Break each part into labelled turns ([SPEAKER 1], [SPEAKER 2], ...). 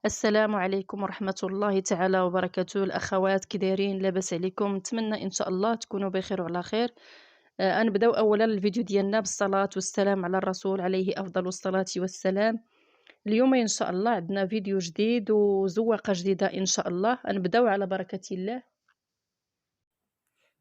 [SPEAKER 1] السلام عليكم ورحمة الله تعالى وبركاته. الأخوات كي دايرين؟ لاباس عليكم؟ نتمنى إن شاء الله تكونوا بخير وعلى خير. نبداو أولا الفيديو ديالنا بالصلاة والسلام على الرسول عليه أفضل الصلاة والسلام. اليوم إن شاء الله عندنا فيديو جديد وزوقة جديدة إن شاء الله. نبداو على بركة الله.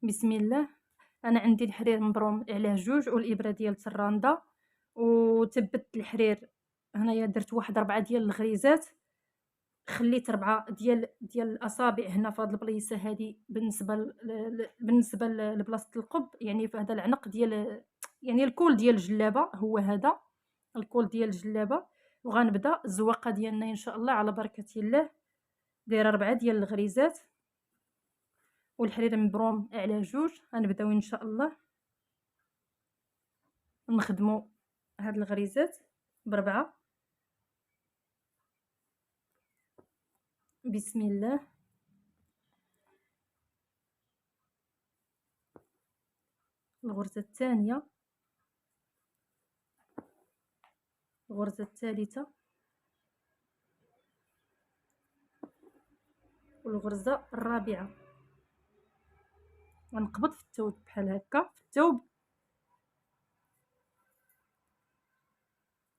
[SPEAKER 2] بسم الله. انا عندي الحرير مبروم على جوج والابره ديال التراندا، وتبت الحرير. هنايا درت واحد 4 ديال الغريزات، خليت 4 ديال الاصابع هنا في هاد البليصه هادي بالنسبه لبلاصه القب، يعني في هذا العنق ديال، يعني الكول ديال الجلابه هو هذا الكول ديال الجلابه. وغنبدا الزواقه ديالنا ان شاء الله على بركه الله. دايره 4 ديال الغريزات والحرير مبروم على جوج. غنبداو ان شاء الله نخدموا هاد الغريزات ب4. بسم الله. الغرزة الثانية، الغرزة الثالثة، والغرزة الرابعة. غنقبض في الثوب بحال هكا، في الثوب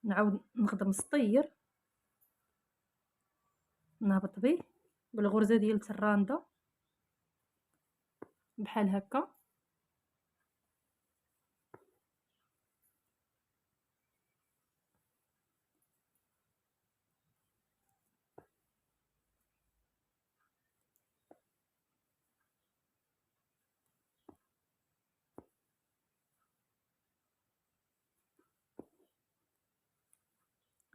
[SPEAKER 2] نعاود نخدم سطير، نهبط به بالغرزة ديال التراندا بحال هكا.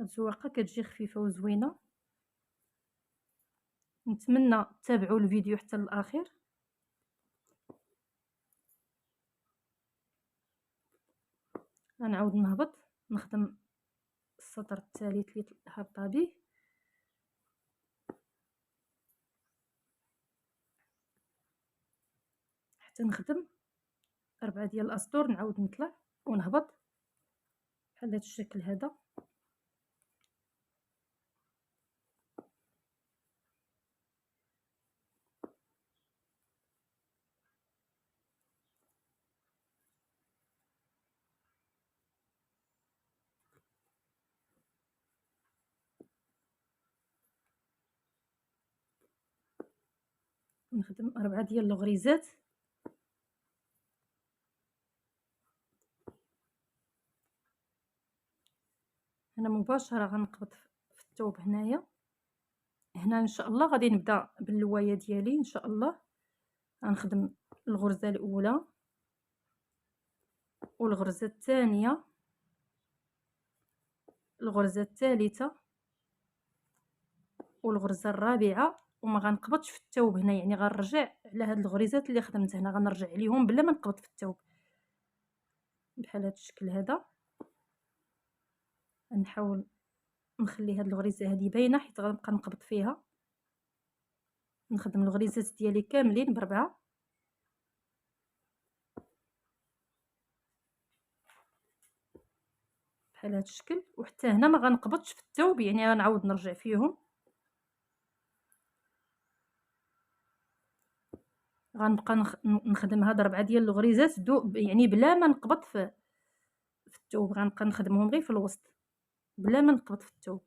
[SPEAKER 2] هاد الزواقه كتجي خفيفه وزوينه. نتمنى تتابعوا الفيديو حتى للاخير. غنعاود نهبط نخدم السطر الثالث اللي هابطه به، حتى نخدم 4 ديال الاسطور. نعاود نطلع ونهبط بحال هذا الشكل هذا. نخدم 4 ديال الغريزات. هنا مباشره غنقبض في الثوب هنايا. هنا ان شاء الله غادي نبدا باللوايه ديالي ان شاء الله. غنخدم الغرزه الاولى والغرزه الثانيه، الغرزه الثالثه، والغرزه الرابعه. وما غنقبضش في الثوب هنا، يعني غنرجع على هاد الغريزات اللي خدمت هنا، غنرجع عليهم بلا ما نقبض في الثوب بحال هاد الشكل هذا. نحاول نخلي هاد الغريزه هذه باينه حيت غنبقى نقبض فيها. نخدم الغريزات ديالي كاملين ب4 بحال هاد الشكل. وحتى هنا ما غنقبضش في الثوب، يعني غنعاود نرجع فيهم. غنبقى نخدم هاد 4 ديال الغريزات يعني بلا ما نقبض في الثوب. غنبقى نخدمهم غير في الوسط بلا ما نقبض في الثوب.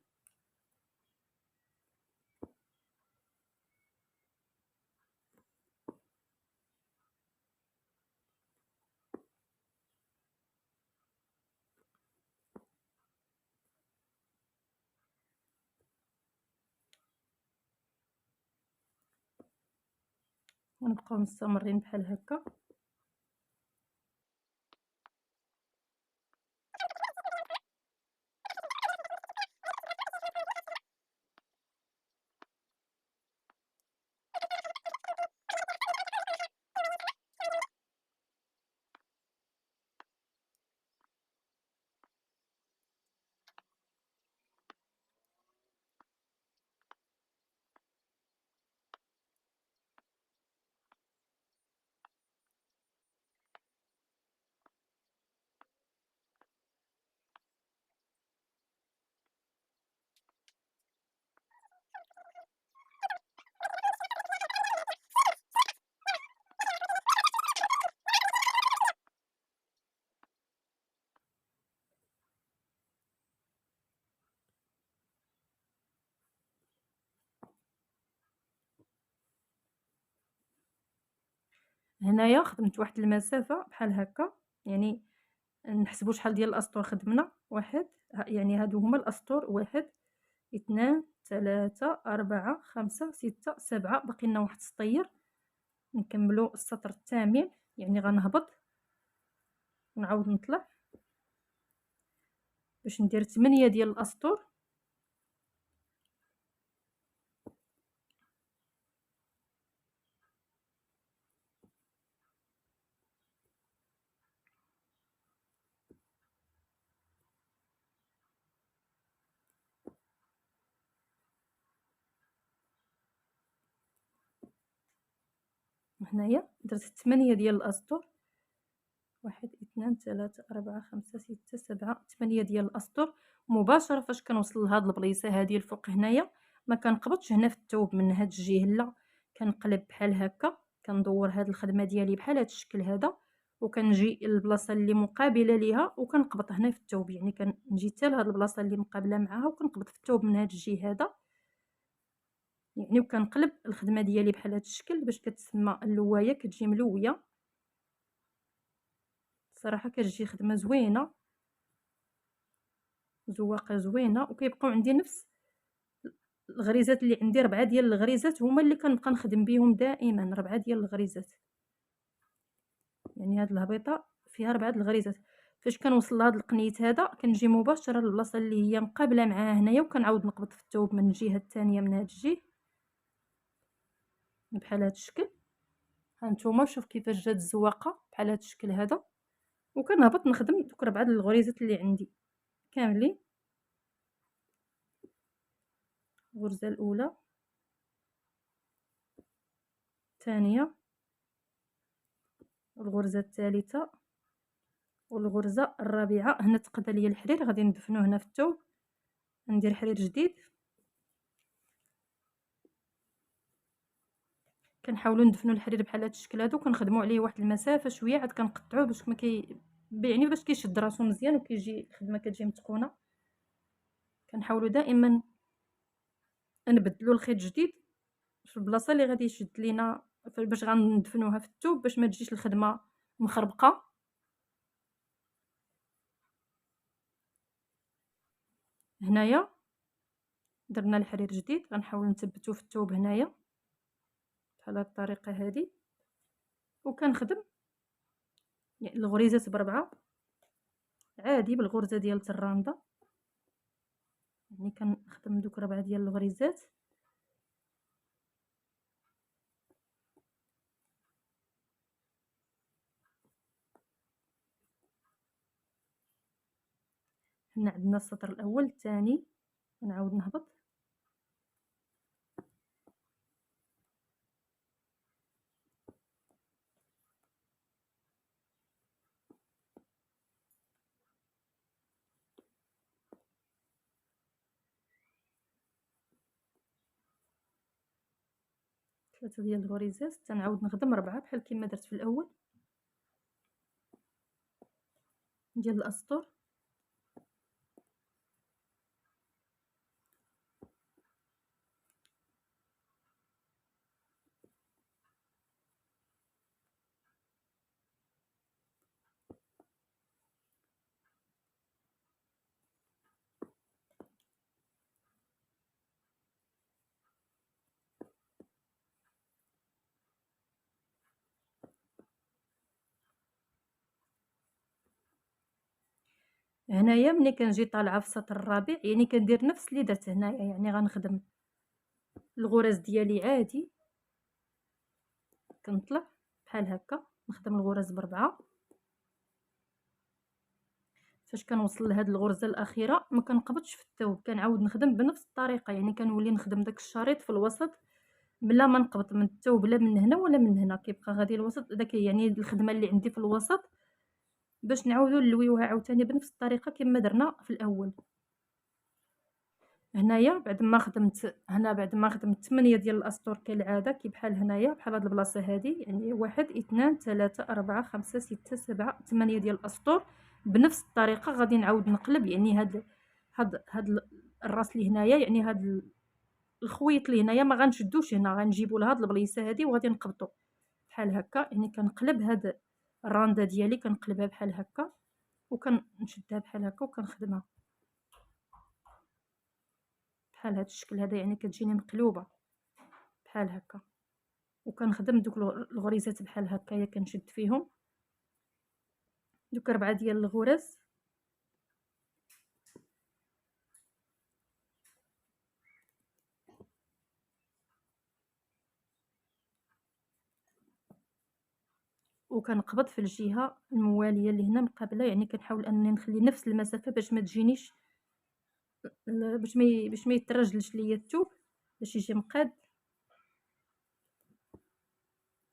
[SPEAKER 2] ونبقاو مستمرين بحال هكا. هنايا خدمت واحد المسافة بحال هكا، يعني نحسبوا شحال ديال الأسطور خدمنا. واحد، يعني هادو هما الأسطور: واحد، 2، 3، 4، 5، 6، 7، باقي لنا واحد السطير. نكملو السطر الثامن، يعني غنهبط ونعاود نطلع باش ندير 8 ديال الأسطور. هنايا درت 8 ديال الأسطور: واحد، 2، 3، 4، 5، 6، 7، 8 ديال الأسطور. مباشرة فاش كنوصل لهاد البليصة هادي الفوق هنايا، ما كنقبضش هنا في الثوب من هاد الجهة، لا، كنقلب بحال هكا، كندور هاد الخدمة ديالي بحال هاد الشكل هذا، وكنجي للبلاصة اللي مقابلة ليها وكنقبط هنا في الثوب، يعني كنجي حتى لهاد البلاصة اللي مقابلة معاها وكنقبط في الثوب من هاد الجهة هذا، يعني وكنقلب الخدمة ديالي بحال هاد الشكل باش كتسمى اللواية، كتجي ملوية. صراحة كتجي خدمة زوينة، زواقة زوينة، وكيبقاو عندي نفس الغريزات اللي عندي. 4 ديال الغريزات هما اللي كنبقى نخدم بهم دائما، 4 ديال الغريزات، يعني هاد الهبيطة فيها 4 د الغريزات. فاش كنوصل لهاد القنيت هذا كنجي مباشرة للبلاصة اللي هي مقابلة معاه هنايا، وكنعاود نقبط في الثوب من الجهة الثانية من هاد الجهة بحال هاد الشكل. هانتوما شوف كيفاش جات الزواقة بحال هاد الشكل هذا، وكنهبط نخدم دوك 4 د الغريزات اللي عندي كاملين. الغرزة الأولى، الثانية، والغرزة الثالثة، والغرزة الرابعة. هنا تقدا ليا الحرير، غادي ندفنو هنا في الثوب، ندير حرير جديد. كنحاولوا ندفنوا الحرير بحال هاد الشكل هذا، وكنخدموا عليه واحد المسافه شويه، عاد كنقطعوه باش ما يعني باش كيشد راسو مزيان وكيجي الخدمه كتجي متقونه. كنحاولوا دائما نبدلوا الخيط جديد في البلاصه اللي غادي يشد لينا باش غندفنوها في الثوب، باش ما تجيش الخدمه مخربقه. هنايا درنا الحرير جديد، غنحاول نثبتو في الثوب هنايا بحال هاد الطريقه هذه، وكنخدم يعني الغريزات ب4 عادي بالغرزه ديال الترانده، يعني كنخدم دوك 4 ديال الغريزات. هنا عندنا السطر الاول، الثاني، نعاود نهبط. ثلاثة ديال الغريزات، تنعاود نخدم 4 بحال كما درت في الاول ديال الاسطر. هنايا ملي كنجي طالعه في السطر الرابع، يعني كندير نفس اللي درت هنايا، يعني غنخدم الغرز ديالي عادي، كنطلع بحال هكا نخدم الغرز ب4. فاش كنوصل لهاد الغرزه الاخيره ما كنقبضش في الثوب، كنعاود نخدم بنفس الطريقه، يعني كنولي نخدم داك الشريط في الوسط بلا ما نقبض من الثوب لا من هنا ولا من هنا، كيبقى غادي الوسط داك، يعني الخدمه اللي عندي في الوسط باش نعاودو نلويوها عاوتاني بنفس الطريقه كما درنا في الاول. هنايا بعد ما خدمت 8 ديال الاسطور كالعاده، كي بحال هنايا بحال هاد البلاصه هادي، يعني 1، 2، 3، 4، 5، 6، 7، 8 ديال الاسطور. بنفس الطريقه غادي نعاود نقلب، يعني هاد الراس اللي هنايا، يعني هاد الخويط اللي هنايا ما غنشدوش هنا، غنجيبو لهاد البليصه هادي وغادي نقبطو. بحال هكا، يعني كنقلب هاد الرانده ديالي كنقلبها بحال هكا وكنشدها بحال هكا وكنخدمها بحال هاد الشكل هذا، يعني كتجيني مقلوبه بحال هكا، وكنخدم دوك الغريزات بحال هكايا كنشد فيهم دوك 4 ديال الغرز. وكنقبض في الجهه المواليه اللي هنا مقابله، يعني كنحاول انني نخلي نفس المسافه باش ما تجينيش باش ما يترجلش ليا الثوب، باش يجي مقاد.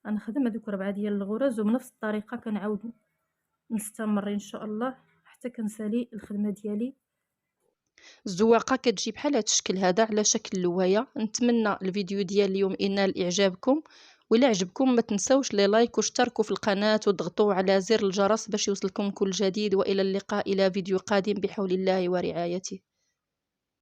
[SPEAKER 2] غنخدم هذوك 4 ديال الغرز وبنفس الطريقه كنعاود نستمر ان شاء الله حتى كنسالي الخدمه ديالي.
[SPEAKER 1] الزواقه كتجي بحال هذا الشكل هذا على شكل لوايه. نتمنى الفيديو ديال اليوم ينال اعجابكم، وإلا عجبكم ما تنسوش لي لايك واشتركوا في القناه وضغطوا على زر الجرس باش يوصلكم كل جديد. والى اللقاء الى فيديو قادم بحول الله ورعايته.